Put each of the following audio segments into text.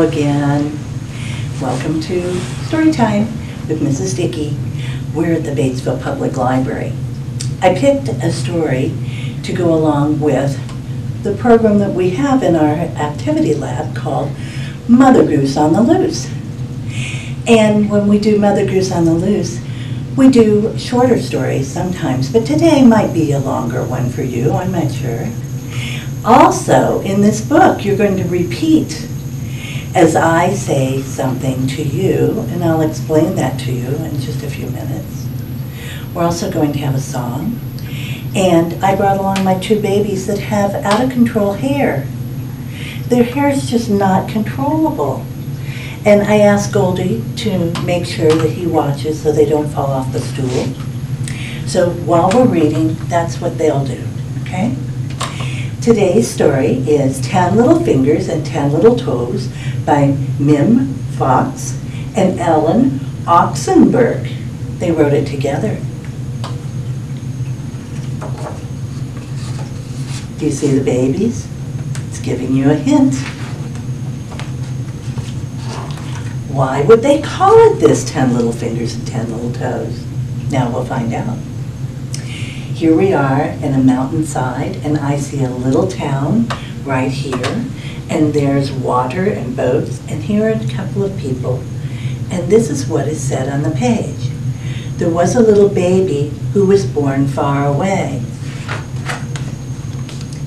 again. Welcome to Storytime with Mrs. Dickey. We're at the Batesville Public Library. I picked a story to go along with the program that we have in our activity lab called Mother Goose on the Loose. And when we do Mother Goose on the Loose, we do shorter stories sometimes, but today might be a longer one for you, I'm not sure. Also, in this book, you're going to repeat as I say something to you, and I'll explain that to you in just a few minutes. We're also going to have a song, and I brought along my two babies that have out-of-control hair. Their hair is just not controllable. And I asked Goldie to make sure that he watches so they don't fall off the stool. So while we're reading, that's what they'll do, okay? Today's story is 10 Little Fingers and 10 Little Toes by Mim Fox and Ellen Oxenberg. They wrote it together. Do you see the babies? It's giving you a hint. Why would they call it this 10 Little Fingers and 10 Little Toes? Now we'll find out. Here we are in a mountainside, and I see a little town right here, and there's water and boats, and here are a couple of people. And this is what is said on the page. There was a little baby who was born far away,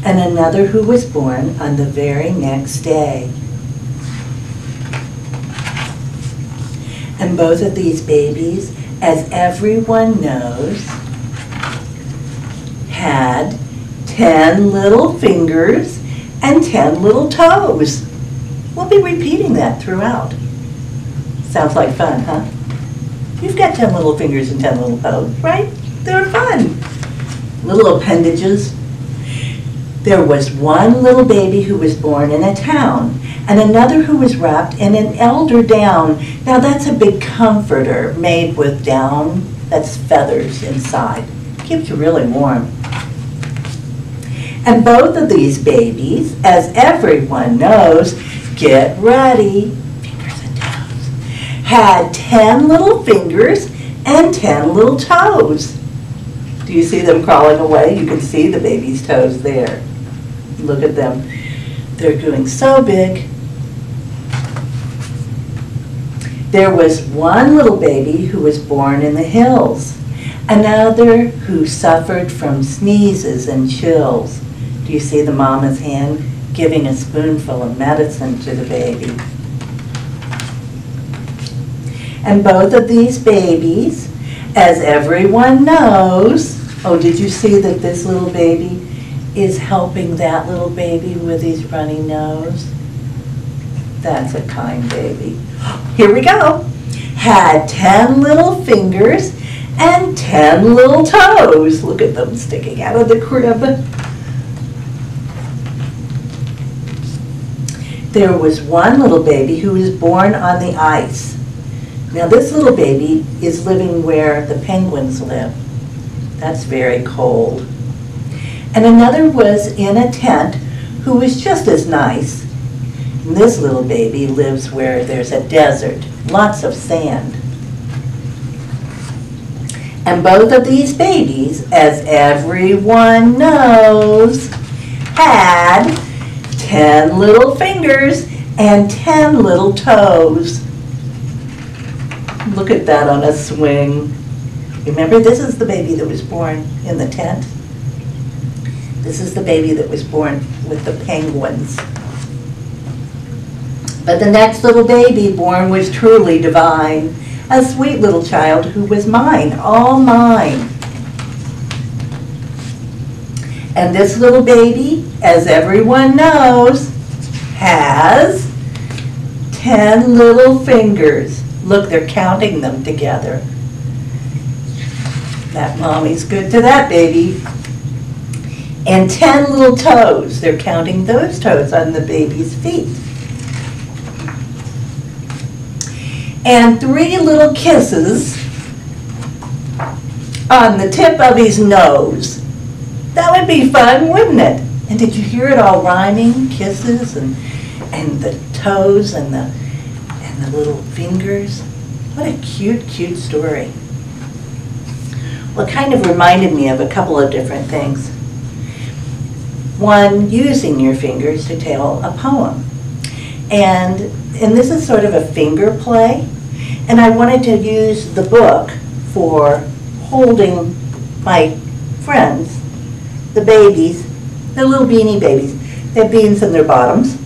and another who was born on the very next day. And both of these babies, as everyone knows, had 10 little fingers and 10 little toes. We'll be repeating that throughout. Sounds like fun, huh? You've got 10 little fingers and 10 little toes, right? They're fun. Little appendages. There was one little baby who was born in a town, and another who was wrapped in an elder down. Now that's a big comforter made with down, that's feathers inside. Keeps you really warm. And both of these babies, as everyone knows, get ready, fingers and toes, had 10 little fingers and 10 little toes. Do you see them crawling away? You can see the baby's toes there. Look at them. They're doing so big. There was one little baby who was born in the hills, another who suffered from sneezes and chills. Do you see the mama's hand giving a spoonful of medicine to the baby? And both of these babies, as everyone knows, oh, did you see that this little baby is helping that little baby with his runny nose? That's a kind baby. Here we go. Had 10 little fingers and 10 little toes. Look at them sticking out of the crib. There was one little baby who was born on the ice. Now this little baby is living where the penguins live. That's very cold. And another was in a tent who was just as nice. And this little baby lives where there's a desert, lots of sand. And both of these babies, as everyone knows, had 10 little fingers and 10 little toes. Look at that on a swing. Remember, this is the baby that was born in the tent. This is the baby that was born with the penguins. But the next little baby born was truly divine, a sweet little child who was mine, all mine. And this little baby, as everyone knows, has 10 little fingers. Look, they're counting them together. That mommy's good to that baby. And 10 little toes. They're counting those toes on the baby's feet. And 3 little kisses on the tip of his nose. That would be fun, wouldn't it? And did you hear it all rhyming? Kisses and the toes and the little fingers. What a cute, cute story. Well, it kind of reminded me of a couple of different things. One, using your fingers to tell a poem. And this is sort of a finger play. And I wanted to use the book for holding my friends, the babies, the little beanie babies. They have beans in their bottoms.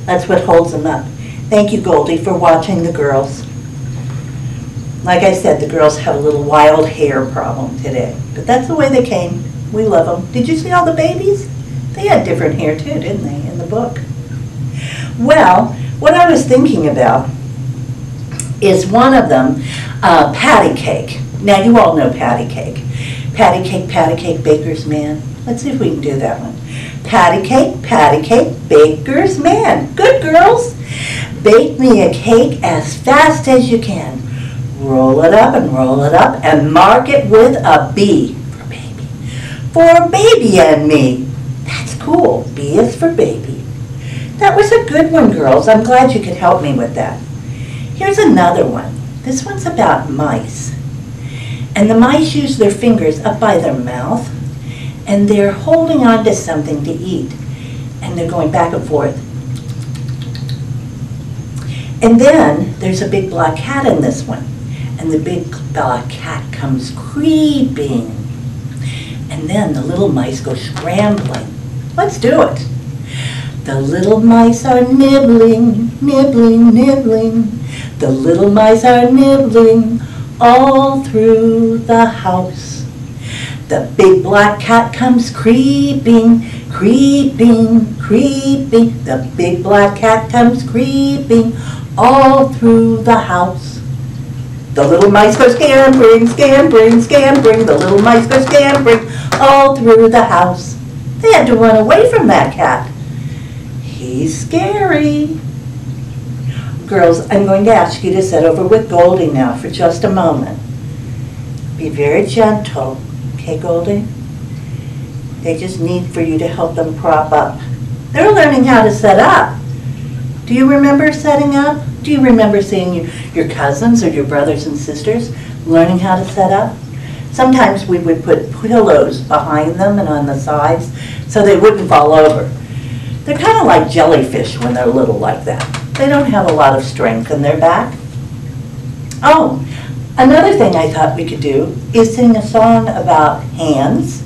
That's what holds them up. Thank you, Goldie, for watching the girls. Like I said, the girls have a little wild hair problem today. But that's the way they came. We love them. Did you see all the babies? They had different hair too, didn't they, in the book? Well, what I was thinking about is one of them, patty cake. Now, you all know patty cake. Patty cake, baker's man. Let's see if we can do that one. Patty cake, baker's man. Good girls. Bake me a cake as fast as you can. Roll it up and mark it with a B for baby. For baby and me. That's cool. B is for baby. That was a good one, girls. I'm glad you could help me with that. Here's another one. This one's about mice. And the mice use their fingers up by their mouth, and they're holding on to something to eat. And they're going back and forth. And then there's a big black cat in this one. And the big black cat comes creeping. And then the little mice go scrambling. Let's do it. The little mice are nibbling, nibbling, nibbling. The little mice are nibbling all through the house. The big black cat comes creeping, creeping, creeping. The big black cat comes creeping all through the house. The little mice go scampering, scampering, scampering. The little mice go scampering all through the house. They had to run away from that cat. He's scary. Girls, I'm going to ask you to sit over with Goldie now for just a moment. Be very gentle, okay, Goldie? They just need for you to help them prop up. They're learning how to set up. Do you remember setting up? Do you remember seeing your cousins or your brothers and sisters learning how to set up? Sometimes we would put pillows behind them and on the sides so they wouldn't fall over. They're kind of like jellyfish when they're little like that. They don't have a lot of strength in their back. Oh, another thing I thought we could do is sing a song about hands.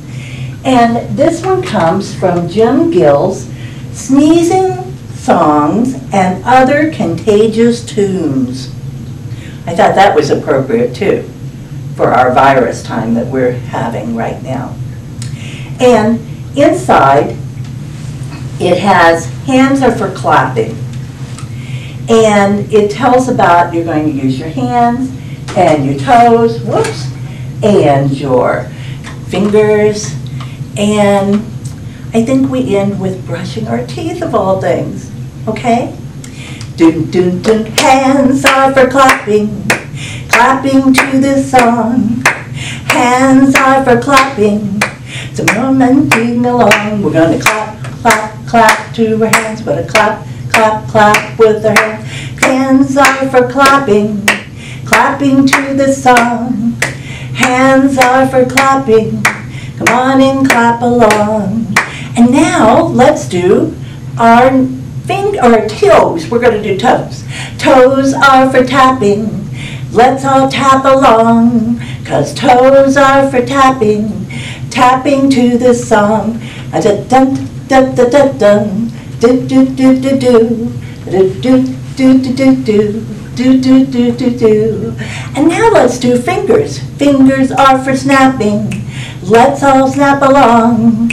And this one comes from Jim Gill's Sneezing Songs and Other Contagious Tunes. I thought that was appropriate too for our virus time that we're having right now. And inside it has hands are for clapping. And it tells about you're going to use your hands and your toes, whoops, and your fingers. And I think we end with brushing our teeth of all things, okay? Dun, dun, dun, hands are for clapping, clapping to this song. Hands are for clapping, so come and sing along. We're gonna clap, clap, clap to our hands, but a clap, clap, clap with our hands. Hands are for clapping, clapping to the song. Hands are for clapping, come on and clap along. And now let's do our toes. We're going to do toes. Toes are for tapping, let's all tap along. 'Cause toes are for tapping, tapping to the song. Dun dun dun dun dun dun. Do do do do do do do do do do do do do do. And now let's do fingers. Fingers are for snapping. Let's all snap along.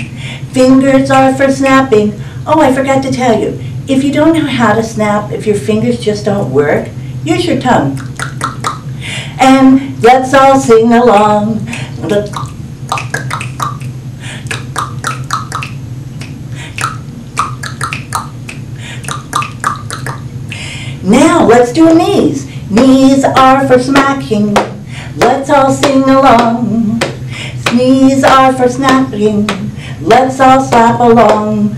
Fingers are for snapping. Oh, I forgot to tell you. If you don't know how to snap, if your fingers just don't work, use your tongue. And let's all sing along. Now let's do knees. Knees are for smacking. Let's all sing along. Knees are for snapping. Let's all slap along.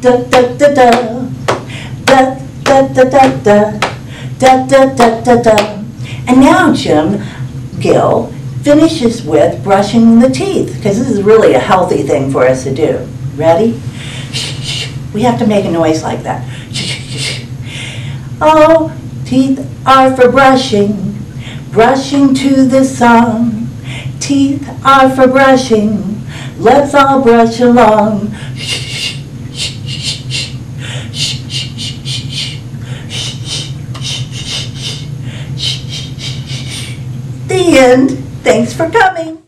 Da da da da. Da da da da da. Da da da da da. And now Jim Gill finishes with brushing the teeth, because this is really a healthy thing for us to do. Ready? We have to make a noise like that. Oh, teeth are for brushing, brushing to the song. Teeth are for brushing, let's all brush along. The end. Thanks for coming.